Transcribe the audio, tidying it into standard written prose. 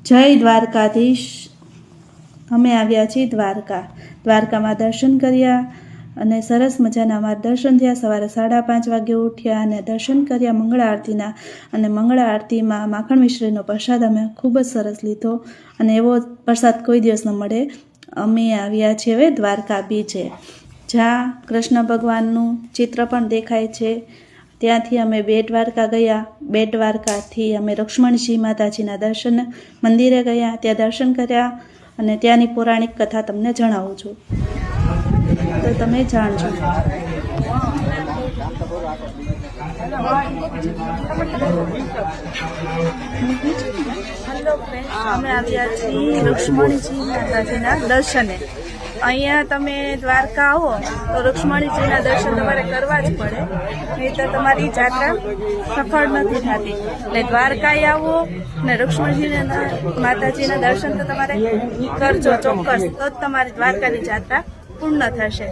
જય દ્વારકાધીશ। અમે આવ્યા છીએ દ્વારકામાં દર્શન કર્યા અને સરસ મજાના અમારા દર્શન થયા। સવારે 5:30 વાગે ઉઠ્યા અને દર્શન કર્યા મંગળા આરતીના। અને મંગળા આરતીમાં માખણ મિશ્રીનો પ્રસાદ અમે ખૂબ જ સરસ લીધો અને એવો પ્રસાદ કોઈ દિવસ ન મળે। અમે આવ્યા છીએ હવે દ્વારકા બીચે, જ્યાં કૃષ્ણ ભગવાનનું ચિત્ર પણ દેખાય છે। ત્યાંથી અમે બેટ દ્વારકા ગયા। બેટ દ્વારકાથી અમે લક્ષ્મણજી માતાજીના દર્શન મંદિરે ગયા, ત્યાં દર્શન કર્યા અને ત્યાંની પૌરાણિક કથા તમને જણાવું છું, તો તમે જાણજો। હેલો ફ્રેન્ડ્સ, અમે આવ્યા છીએ લક્ષ્મણજી માતાજીના દર્શને। અહીંયા તમે દ્વારકા આવો તો લક્ષ્મણજીના દર્શન તમારે કરવા જ પડે, નહીં તો તમારી જાત્રા સફળ નથી થતી। એટલે દ્વારકાએ આવો ને લક્ષ્મણજીના માતાજીના દર્શન તો તમારે કરજો ચોક્કસ, તો જ તમારી દ્વારકાની જાત્રા પૂર્ણ થશે।